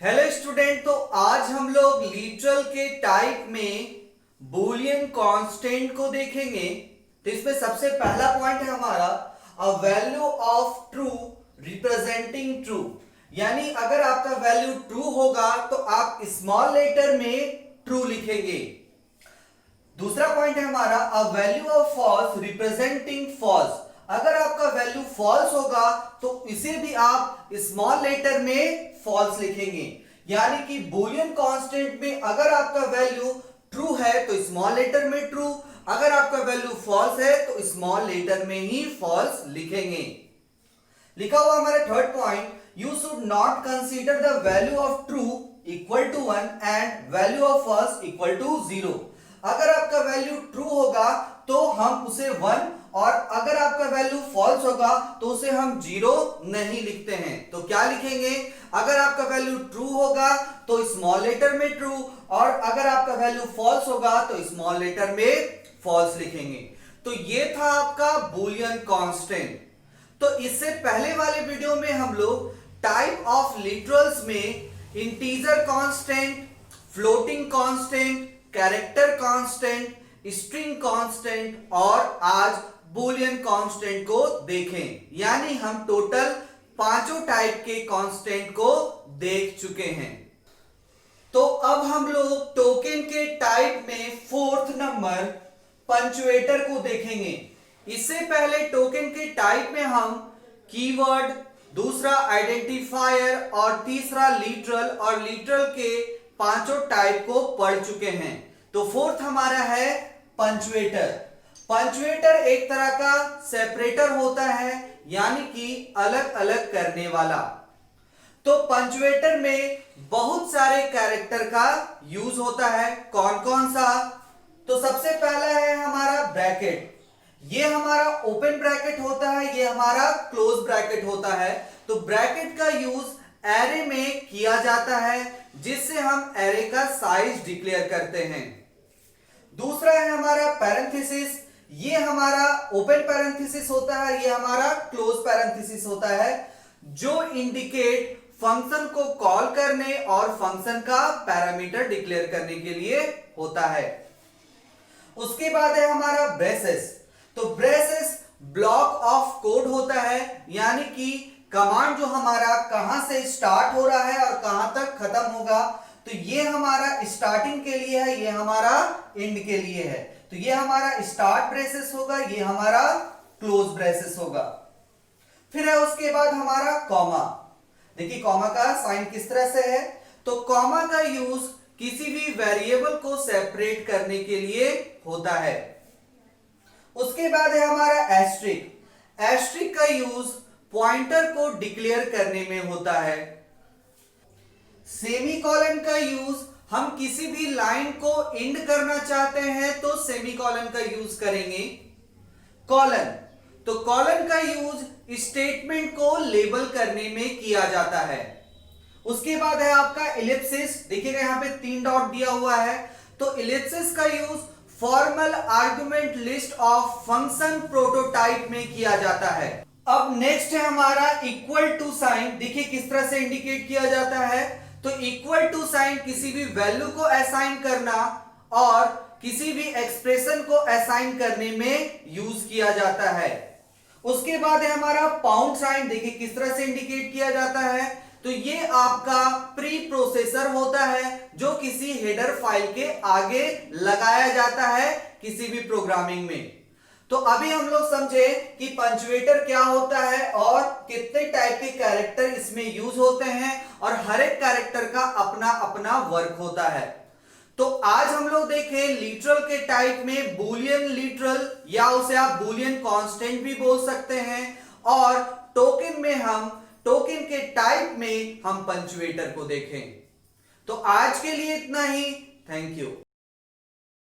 Hello student, तो आज हम लोग लिटरल के टाइप में बूलियन कांस्टेंट को देखेंगे। तो इसमें सबसे पहला पॉइंट है हमारा uh value of true representing true, यानी अगर आपका वैल्यू ट्रू होगा तो आप स्मॉल लेटर में ट्रू लिखेंगे। दूसरा पॉइंट है हमारा uh value of false representing false, अगर आपका वैल्यू फॉल्स होगा तो इसे भी आप स्मॉल लेटर में फॉल्स लिखेंगे। यानी कि बूलियन कांस्टेंट में अगर आपका वैल्यू ट्रू है तो स्मॉल लेटर में ट्रू, अगर आपका वैल्यू फॉल्स है तो स्मॉल लेटर में ही फॉल्स लिखेंगे। लिखा हुआ हमारा third point, you should not consider the value of true equal to 1 and value of false equal to 0। अगर आपका वैल्यू ट्रू होगा तो हम उसे 1 और अगर आपका वैल्यू फॉल्स होगा तो उसे हम 0 नहीं लिखते हैं। तो क्या लिखेंगे? अगर आपका वैल्यू ट्रू होगा तो स्मॉल लेटर में ट्रू, और अगर आपका वैल्यू फॉल्स होगा तो स्मॉल लेटर में फॉल्स लिखेंगे। तो ये था आपका बूलियन कांस्टेंट। तो इससे पहले वाले वीडियो में हम लोग टाइप ऑफ लिटरल्स में integer constant, floating constant, character constant, string constant और आज बूलियन कांस्टेंट को देखें। यानी हम टोटल पांचों टाइप के कांस्टेंट को देख चुके हैं। तो अब हम लोग टोकन के टाइप में फोर्थ नंबर पंचुएटर को देखेंगे। इससे पहले टोकन के टाइप में हम कीवर्ड, दूसरा आइडेंटिफायर और तीसरा लिटरल, और लिटरल के पांचों टाइप को पढ़ चुके हैं। तो फोर्थ हमारा है पंचुएटर। पंचुएटर एक तरह का सेपरेटर होता है, यानी कि अलग अलग करने वाला। तो पंचुएटर में बहुत सारे कैरेक्टर का यूज होता है। कौन कौन सा? तो सबसे पहला है हमारा ब्रैकेट। ये हमारा ओपन ब्रैकेट होता है, ये हमारा क्लोज ब्रैकेट होता है। तो ब्रैकेट का यूज एरे में किया जाता है, जिससे हम एरे का साइज डिक्लेयर करते हैं। दूसरा है हमारा पैरेंथेसिस। ये हमारा ओपन पैरेंथेसिस होता है, ये हमारा क्लोज पैरेंथेसिस होता है, जो इंडिकेट फंक्शन को कॉल करने और फंक्शन का पैरामीटर डिक्लेयर करने के लिए होता है। उसके बाद है हमारा ब्रेसेस। तो ब्रेसेस ब्लॉक ऑफ कोड होता है, यानी कि कमांड जो हमारा कहां से स्टार्ट हो रहा है और कहां तक खत्म होगा। तो ये हमारा स्टार्टिंग के लिए है, ये हमारा एंड के लिए है। तो ये हमारा स्टार्ट ब्रेसेस होगा, ये हमारा क्लोज ब्रेसेस होगा। फिर है उसके बाद हमारा कॉमा। देखिए कॉमा का साइन किस तरह से है। तो कॉमा का यूज किसी भी वेरिएबल को सेपरेट करने के लिए होता है। उसके बाद है हमारा एस्ट्रिक। एस्ट्रिक का यूज पॉइंटर को डिक्लेयर करने में होता है। सेमीकोलन का यूज हम किसी भी लाइन को एंड करना चाहते हैं तो सेमीकोलन का यूज करेंगे। कॉलन, तो कॉलन का यूज स्टेटमेंट को लेबल करने में किया जाता है। उसके बाद है आपका एलिप्सिस। देखिएगा यहां पे 3 डॉट दिया हुआ है। तो एलिप्सिस का use formal argument list of function prototype में किया जाता है। अब नेक्स्ट है हमारा इक्वल टू साइन। देखिए किस तरह से इंडिकेट किया जाता है। तो इक्वल टू साइन किसी भी वैल्यू को असाइन करना और किसी भी एक्सप्रेशन को असाइन करने में यूज किया जाता है। उसके बाद है हमारा पाउंड साइन। देखिए किस तरह से इंडिकेट किया जाता है। तो ये आपका प्री प्रोसेसर होता है, जो किसी हेडर फाइल के आगे लगाया जाता है किसी भी प्रोग्रामिंग में। तो अभी हम लोग समझे कि पंचुएटर क्या होता है और कितने टाइप के कैरेक्टर इसमें यूज होते हैं, और हर एक कैरेक्टर का अपना अपना वर्क होता है। तो आज हम लोग देखें लिटरल के टाइप में बूलियन लिटरल, या उसे आप बूलियन कांस्टेंट भी बोल सकते हैं, और टोकन में हम टोकन के टाइप में हम पंचुएटर को देखें। तो आज के लिए इतना ही। Thank you.